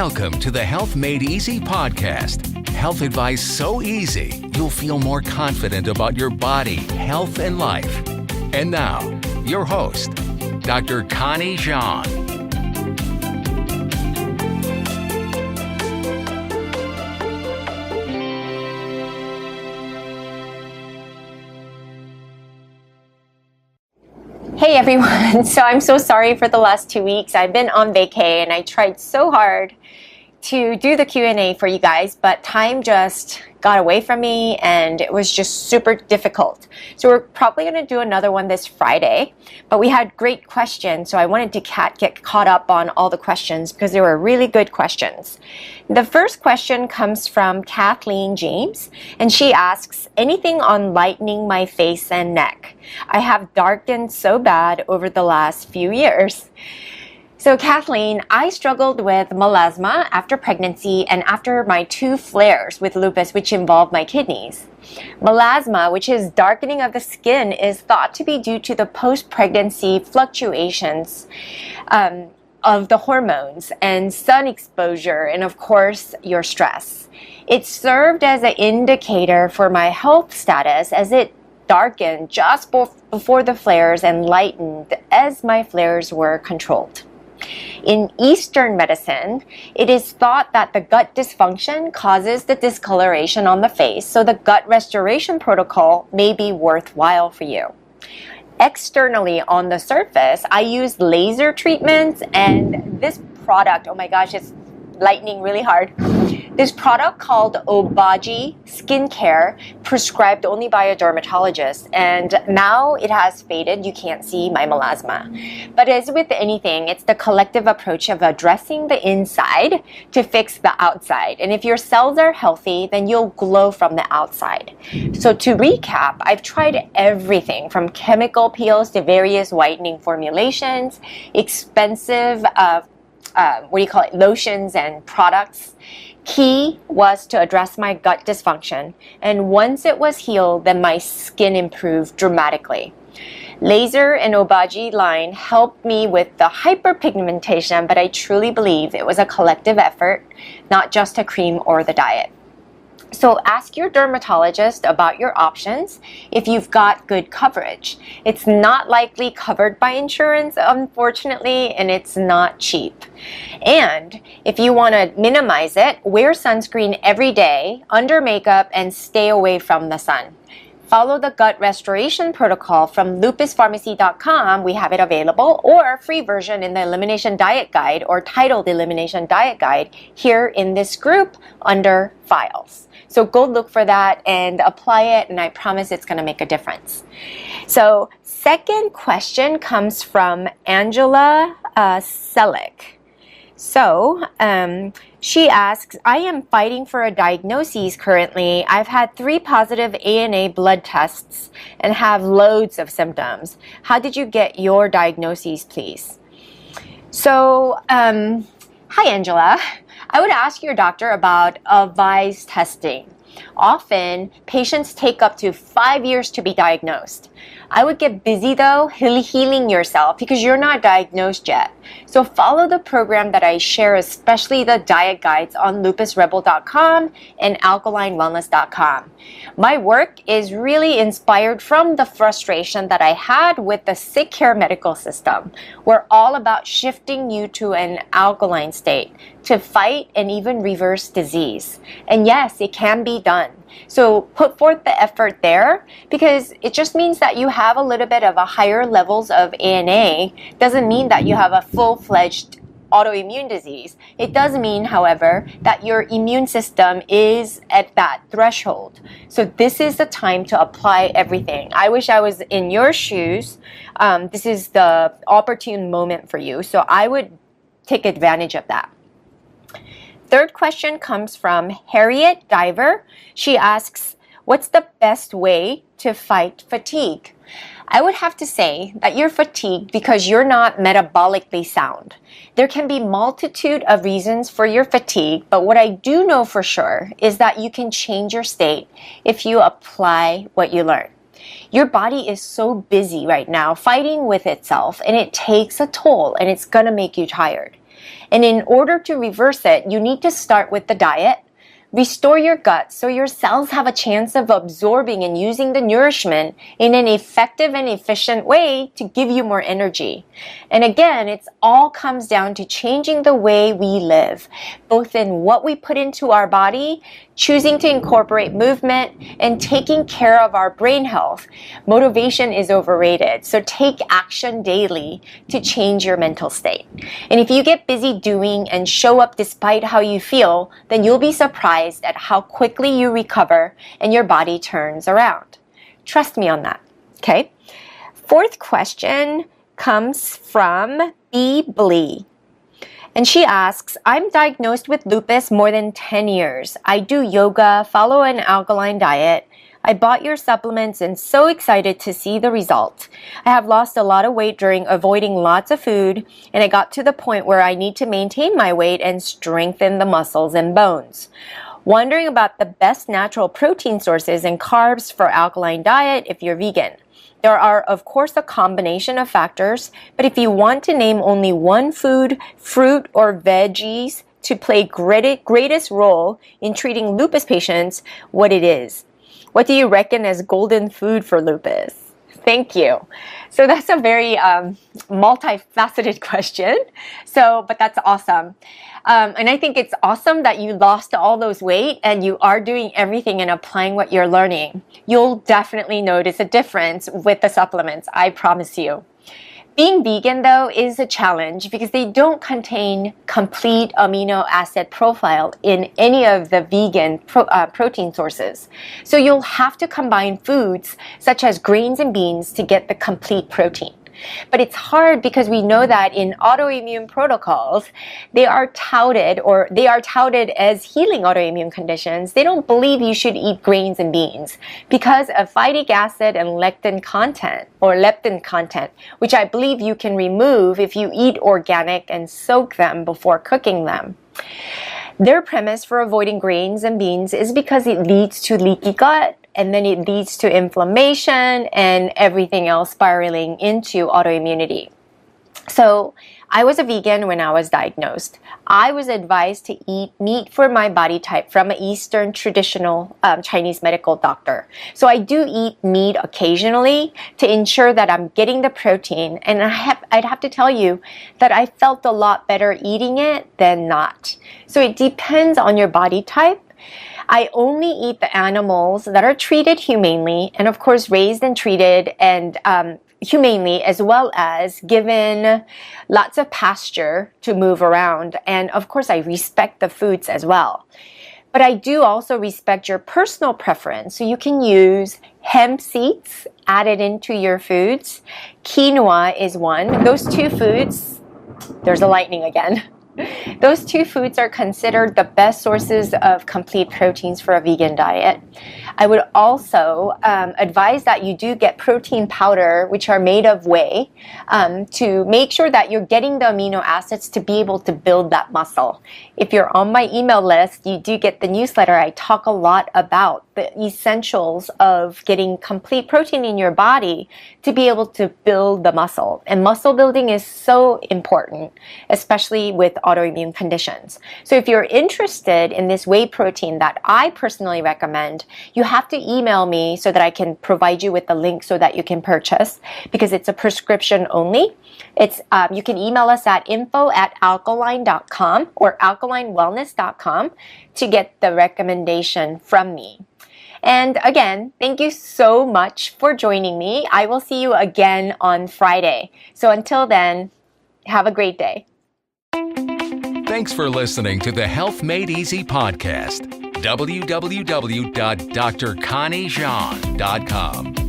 Welcome to the Health Made Easy podcast. Health advice so easy, you'll feel more confident about your body, health, and life. And now, your host, Dr. Connie Jean. Hey everyone, so I'm so sorry for the last 2 weeks. I've been on vacay and I tried so hard to do the Q&A for you guys, but time just got away from me and it was just super difficult. So we're probably going to do another one this Friday, but we had great questions, so I wanted to get caught up on all the questions because they were really good questions. The first question comes from Kathleen James, and she asks, anything on lightening my face and neck? I have darkened so bad over the last few years. So Kathleen, I struggled with melasma after pregnancy and after my 2 flares with lupus, which involved my kidneys. Melasma, which is darkening of the skin, is thought to be due to the post-pregnancy fluctuations of the hormones and sun exposure and, of course, your stress. It served as an indicator for my health status as it darkened just before the flares and lightened as my flares were controlled. In Eastern medicine, it is thought that the gut dysfunction causes the discoloration on the face, so the gut restoration protocol may be worthwhile for you. Externally, on the surface, I use laser treatments, and this product, oh my gosh, it's lightning really hard. This product called Obagi Skincare, prescribed only by a dermatologist, and now it has faded. You can't see my melasma. But as with anything, it's the collective approach of addressing the inside to fix the outside. And if your cells are healthy, then you'll glow from the outside. So to recap, I've tried everything from chemical peels to various whitening formulations, expensive lotions and products. Key was to address my gut dysfunction, and once it was healed, then my skin improved dramatically. Laser and Obagi line helped me with the hyperpigmentation, but I truly believe it was a collective effort, not just a cream or the diet. So ask your dermatologist about your options if you've got good coverage. It's not likely covered by insurance, unfortunately, and it's not cheap. And if you want to minimize it, wear sunscreen every day, under makeup, and stay away from the sun. Follow the gut restoration protocol from lupuspharmacy.com. We have it available, or a free version in the Elimination Diet Guide, or titled Elimination Diet Guide, here in this group under Files. So go look for that and apply it, and I promise it's going to make a difference. So second question comes from Angela Selick. So she asks, I am fighting for a diagnosis currently. I've had 3 positive ANA blood tests and have loads of symptoms. How did you get your diagnoses, please? So, hi Angela. I would ask your doctor about AVISE testing. Often, patients take up to 5 years to be diagnosed. I would get busy though, healing yourself because you're not diagnosed yet. So follow the program that I share, especially the diet guides on lupusrebel.com and alkalinewellness.com. My work is really inspired from the frustration that I had with the sick care medical system. We're all about shifting you to an alkaline state to fight and even reverse disease. And yes, it can be done. So put forth the effort there, because it just means that you have a little bit of a higher levels of ANA. Doesn't mean that you have a full-fledged autoimmune disease. It does mean, however, that your immune system is at that threshold. So this is the time to apply everything. I wish I was in your shoes. This is the opportune moment for you. So I would take advantage of that. Third question comes from Harriet Diver. She asks, what's the best way to fight fatigue? I would have to say that you're fatigued because you're not metabolically sound. There can be multitude of reasons for your fatigue, but what I do know for sure is that you can change your state if you apply what you learn. Your body is so busy right now fighting with itself, and it takes a toll, and it's going to make you tired. And in order to reverse it, you need to start with the diet. Restore your gut so your cells have a chance of absorbing and using the nourishment in an effective and efficient way to give you more energy. And again, it all comes down to changing the way we live, both in what we put into our body, choosing to incorporate movement, and taking care of our brain health. Motivation is overrated, so take action daily to change your mental state. And if you get busy doing and show up despite how you feel, then you'll be surprised at how quickly you recover and your body turns around. Trust me on that, okay? Fourth question comes from B. Blee. And she asks, I'm diagnosed with lupus more than 10 years. I do yoga, follow an alkaline diet. I bought your supplements and so excited to see the result. I have lost a lot of weight during avoiding lots of food, and I got to the point where I need to maintain my weight and strengthen the muscles and bones. Wondering about the best natural protein sources and carbs for alkaline diet if you're vegan. There are, of course, a combination of factors, but if you want to name only one food, fruit, or veggies to play greatest role in treating lupus patients, what it is. What do you reckon as golden food for lupus? Thank you. So that's a very multifaceted question. But that's awesome. And I think it's awesome that you lost all those weight and you are doing everything and applying what you're learning. You'll definitely notice a difference with the supplements, I promise you. Being vegan, though, is a challenge because they don't contain complete amino acid profile in any of the vegan protein sources. So you'll have to combine foods such as grains and beans to get the complete protein. But it's hard because we know that in autoimmune protocols, they are touted as healing autoimmune conditions. They don't believe you should eat grains and beans because of phytic acid and leptin content, which I believe you can remove if you eat organic and soak them before cooking them. Their premise for avoiding grains and beans is because it leads to leaky gut, and then it leads to inflammation and everything else spiraling into autoimmunity. So I was a vegan when I was diagnosed. I was advised to eat meat for my body type from an Eastern traditional Chinese medical doctor. So I do eat meat occasionally to ensure that I'm getting the protein. And I'd have to tell you that I felt a lot better eating it than not. So it depends on your body type. I only eat the animals that are treated humanely and, of course, raised and treated and humanely, as well as given lots of pasture to move around. And, of course, I respect the foods as well. But I do also respect your personal preference. So you can use hemp seeds added into your foods. Quinoa is one. Those two foods, there's a lightning again. Those two foods are considered the best sources of complete proteins for a vegan diet. I would also advise that you do get protein powder, which are made of whey, to make sure that you're getting the amino acids to be able to build that muscle. If you're on my email list, you do get the newsletter. I talk a lot about the essentials of getting complete protein in your body to be able to build the muscle. And muscle building is so important, especially with autoimmune conditions. So if you're interested in this whey protein that I personally recommend, you have to email me so that I can provide you with the link so that you can purchase, because it's a prescription only. You can email us at info@alkaline.com or alkalinewellness.com to get the recommendation from me. And again, thank you so much for joining me. I will see you again on Friday. So until then, have a great day. Thanks for listening to the Health Made Easy podcast. www.drconniejean.com